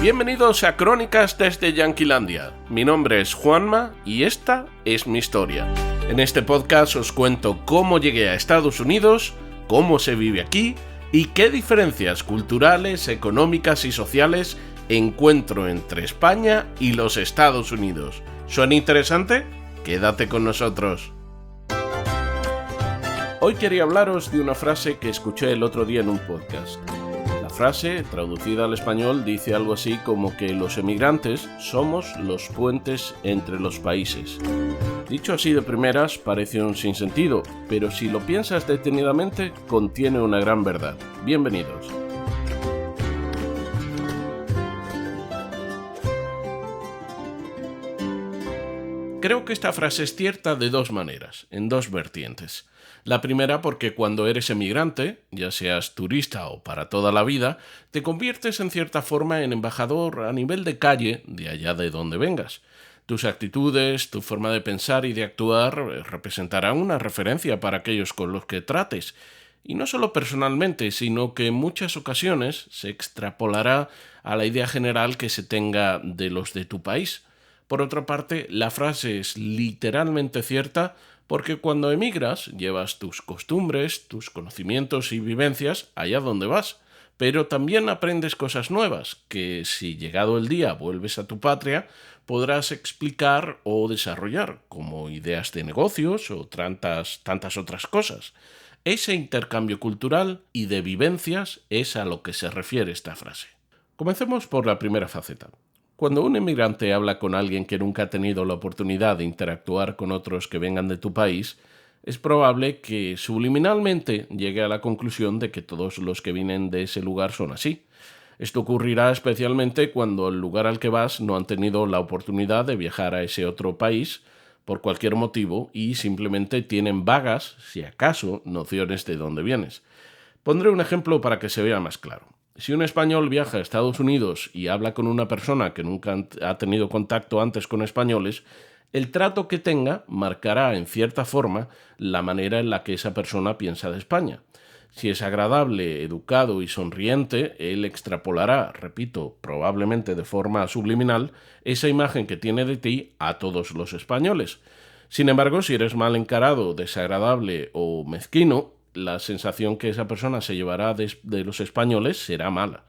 Bienvenidos a Crónicas desde Yanquilandia. Mi nombre es Juanma y esta es mi historia. En este podcast os cuento cómo llegué a Estados Unidos, cómo se vive aquí y qué diferencias culturales, económicas y sociales encuentro entre España y los Estados Unidos. ¿Suena interesante? Quédate con nosotros. Hoy quería hablaros de una frase que escuché el otro día en un podcast. La frase, traducida al español, dice algo así como que los emigrantes somos los puentes entre los países. Dicho así de primeras parece un sinsentido, pero si lo piensas detenidamente, contiene una gran verdad. Bienvenidos. Creo que esta frase es cierta de dos maneras, en dos vertientes. La primera porque cuando eres emigrante, ya seas turista o para toda la vida, te conviertes en cierta forma en embajador a nivel de calle de allá de donde vengas. Tus actitudes, tu forma de pensar y de actuar representarán una referencia para aquellos con los que trates. Y no solo personalmente, sino que en muchas ocasiones se extrapolará a la idea general que se tenga de los de tu país. Por otra parte, la frase es literalmente cierta porque cuando emigras llevas tus costumbres, tus conocimientos y vivencias allá donde vas, pero también aprendes cosas nuevas que, si llegado el día vuelves a tu patria, podrás explicar o desarrollar, como ideas de negocios o tantas otras cosas. Ese intercambio cultural y de vivencias es a lo que se refiere esta frase. Comencemos por la primera faceta. Cuando un inmigrante habla con alguien que nunca ha tenido la oportunidad de interactuar con otros que vengan de tu país, es probable que subliminalmente llegue a la conclusión de que todos los que vienen de ese lugar son así. Esto ocurrirá especialmente cuando el lugar al que vas no han tenido la oportunidad de viajar a ese otro país por cualquier motivo y simplemente tienen vagas, si acaso, nociones de dónde vienes. Pondré un ejemplo para que se vea más claro. Si un español viaja a Estados Unidos y habla con una persona que nunca ha tenido contacto antes con españoles, el trato que tenga marcará en cierta forma la manera en la que esa persona piensa de España. Si es agradable, educado y sonriente, él extrapolará, repito, probablemente de forma subliminal, esa imagen que tiene de ti a todos los españoles. Sin embargo, si eres mal encarado, desagradable o mezquino, la sensación que esa persona se llevará de los españoles será mala.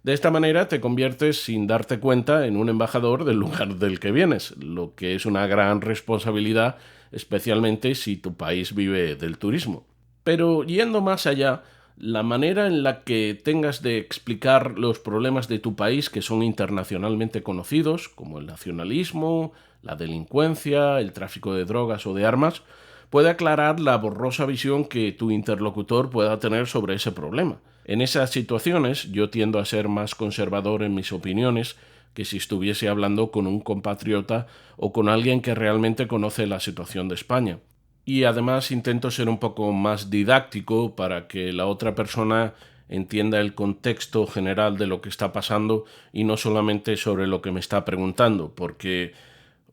De esta manera te conviertes sin darte cuenta en un embajador del lugar del que vienes, lo que es una gran responsabilidad, especialmente si tu país vive del turismo. Pero yendo más allá, la manera en la que tengas de explicar los problemas de tu país que son internacionalmente conocidos, como el nacionalismo, la delincuencia, el tráfico de drogas o de armas, puede aclarar la borrosa visión que tu interlocutor pueda tener sobre ese problema. En esas situaciones yo tiendo a ser más conservador en mis opiniones que si estuviese hablando con un compatriota o con alguien que realmente conoce la situación de España. Y además intento ser un poco más didáctico para que la otra persona entienda el contexto general de lo que está pasando y no solamente sobre lo que me está preguntando, porque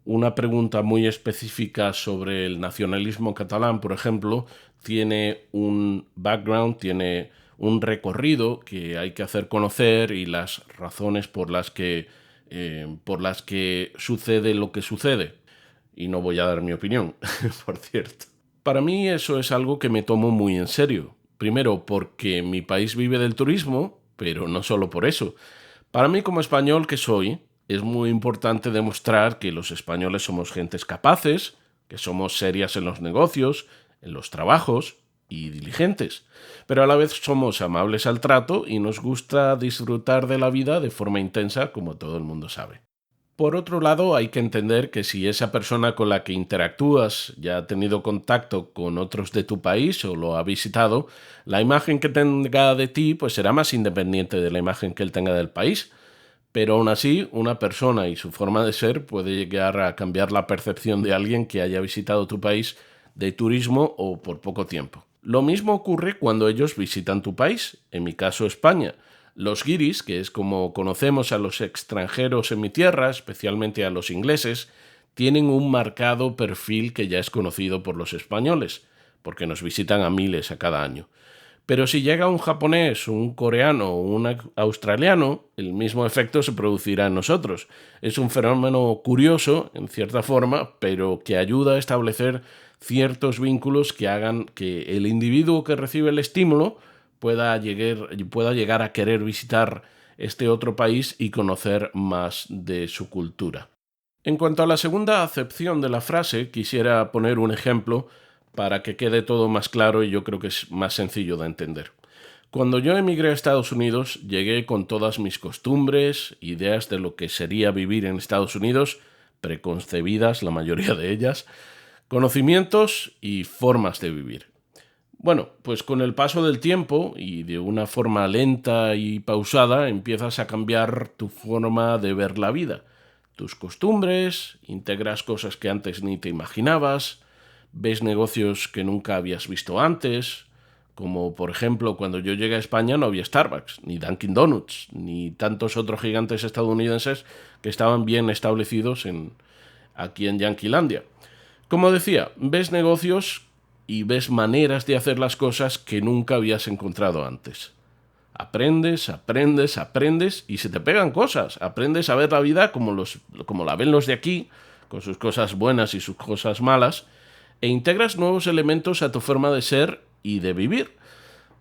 una pregunta muy específica sobre el nacionalismo catalán, por ejemplo, tiene un background, tiene un recorrido que hay que hacer conocer y las razones por las que sucede lo que sucede. Y no voy a dar mi opinión, por cierto. Para mí eso es algo que me tomo muy en serio. Primero, porque mi país vive del turismo, pero no solo por eso. Para mí, como español que soy, es muy importante demostrar que los españoles somos gentes capaces, que somos serias en los negocios, en los trabajos y diligentes, pero a la vez somos amables al trato y nos gusta disfrutar de la vida de forma intensa, como todo el mundo sabe. Por otro lado, hay que entender que si esa persona con la que interactúas ya ha tenido contacto con otros de tu país o lo ha visitado, la imagen que tenga de ti pues será más independiente de la imagen que él tenga del país. Pero aún así, una persona y su forma de ser puede llegar a cambiar la percepción de alguien que haya visitado tu país de turismo o por poco tiempo. Lo mismo ocurre cuando ellos visitan tu país, en mi caso España. Los guiris, que es como conocemos a los extranjeros en mi tierra, especialmente a los ingleses, tienen un marcado perfil que ya es conocido por los españoles, porque nos visitan a miles a cada año. Pero si llega un japonés, un coreano o un australiano, el mismo efecto se producirá en nosotros. Es un fenómeno curioso, en cierta forma, pero que ayuda a establecer ciertos vínculos que hagan que el individuo que recibe el estímulo pueda llegar a querer visitar este otro país y conocer más de su cultura. En cuanto a la segunda acepción de la frase, quisiera poner un ejemplo para que quede todo más claro y yo creo que es más sencillo de entender. Cuando yo emigré a Estados Unidos, llegué con todas mis costumbres, ideas de lo que sería vivir en Estados Unidos, preconcebidas, la mayoría de ellas, conocimientos y formas de vivir. Bueno, pues con el paso del tiempo y de una forma lenta y pausada empiezas a cambiar tu forma de ver la vida, tus costumbres, integras cosas que antes ni te imaginabas, ves negocios que nunca habías visto antes, como por ejemplo cuando yo llegué a España no había Starbucks, ni Dunkin' Donuts, ni tantos otros gigantes estadounidenses que estaban bien establecidos aquí en Yanquilandia. Como decía, ves negocios y ves maneras de hacer las cosas que nunca habías encontrado antes. Aprendes y se te pegan cosas. Aprendes a ver la vida como la ven los de aquí, con sus cosas buenas y sus cosas malas, e integras nuevos elementos a tu forma de ser y de vivir.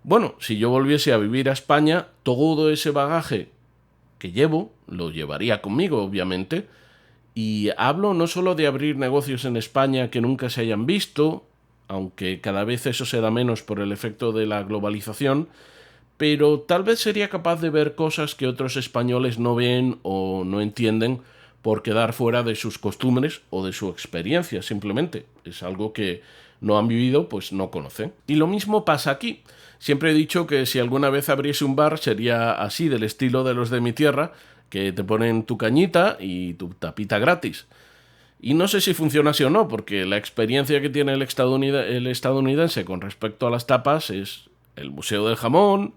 Bueno, si yo volviese a vivir a España, todo ese bagaje que llevo, lo llevaría conmigo, obviamente, y hablo no solo de abrir negocios en España que nunca se hayan visto, aunque cada vez eso se da menos por el efecto de la globalización, pero tal vez sería capaz de ver cosas que otros españoles no ven o no entienden por quedar fuera de sus costumbres o de su experiencia, simplemente. Es algo que no han vivido, pues no conocen. Y lo mismo pasa aquí. Siempre he dicho que si alguna vez abriese un bar sería así, del estilo de los de mi tierra, que te ponen tu cañita y tu tapita gratis. Y no sé si funciona así o no, porque la experiencia que tiene el estadounidense con respecto a las tapas es el Museo del Jamón,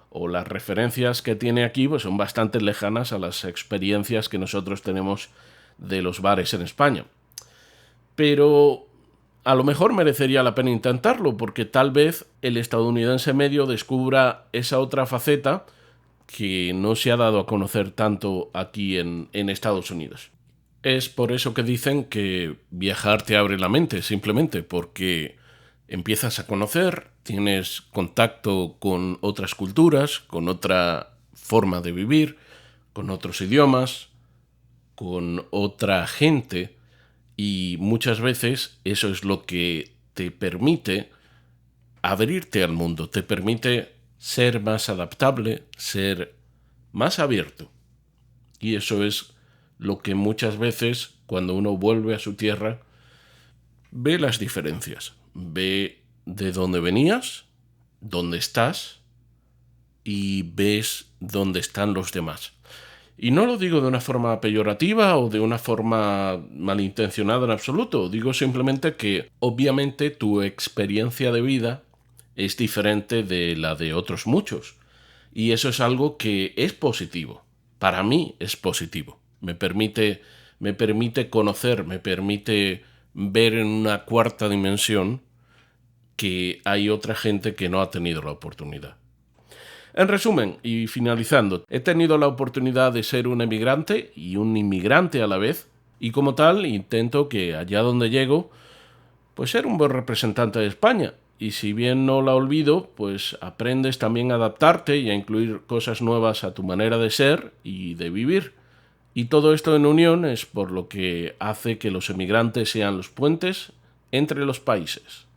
o las referencias que tiene aquí pues son bastante lejanas a las experiencias que nosotros tenemos de los bares en España. Pero a lo mejor merecería la pena intentarlo, porque tal vez el estadounidense medio descubra esa otra faceta que no se ha dado a conocer tanto aquí en Estados Unidos. Es por eso que dicen que viajar te abre la mente, simplemente porque empiezas a conocer, tienes contacto con otras culturas, con otra forma de vivir, con otros idiomas, con otra gente, y muchas veces eso es lo que te permite abrirte al mundo, te permite ser más adaptable, ser más abierto. Y eso es lo que muchas veces, cuando uno vuelve a su tierra, ve las diferencias, ve de dónde venías, dónde estás y ves dónde están los demás. Y no lo digo de una forma peyorativa o de una forma malintencionada en absoluto, digo simplemente que obviamente tu experiencia de vida es diferente de la de otros muchos. Y eso es algo que es positivo. Para mí es positivo. Me permite conocer, me permite ver en una cuarta dimensión que hay otra gente que no ha tenido la oportunidad. En resumen, y finalizando, he tenido la oportunidad de ser un emigrante y un inmigrante a la vez, y como tal intento que allá donde llego, pues ser un buen representante de España. Y si bien no la olvido, pues aprendes también a adaptarte y a incluir cosas nuevas a tu manera de ser y de vivir. Y todo esto en unión es por lo que hace que los emigrantes sean los puentes entre los países.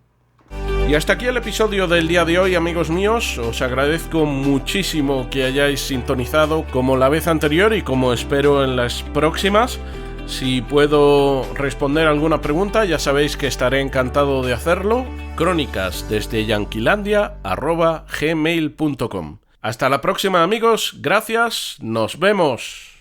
Y hasta aquí el episodio del día de hoy, amigos míos. Os agradezco muchísimo que hayáis sintonizado como la vez anterior y como espero en las próximas. Si puedo responder alguna pregunta, ya sabéis que estaré encantado de hacerlo. crónicasdesdeyanquilandia@gmail.com. Hasta la próxima, amigos. Gracias. Nos vemos.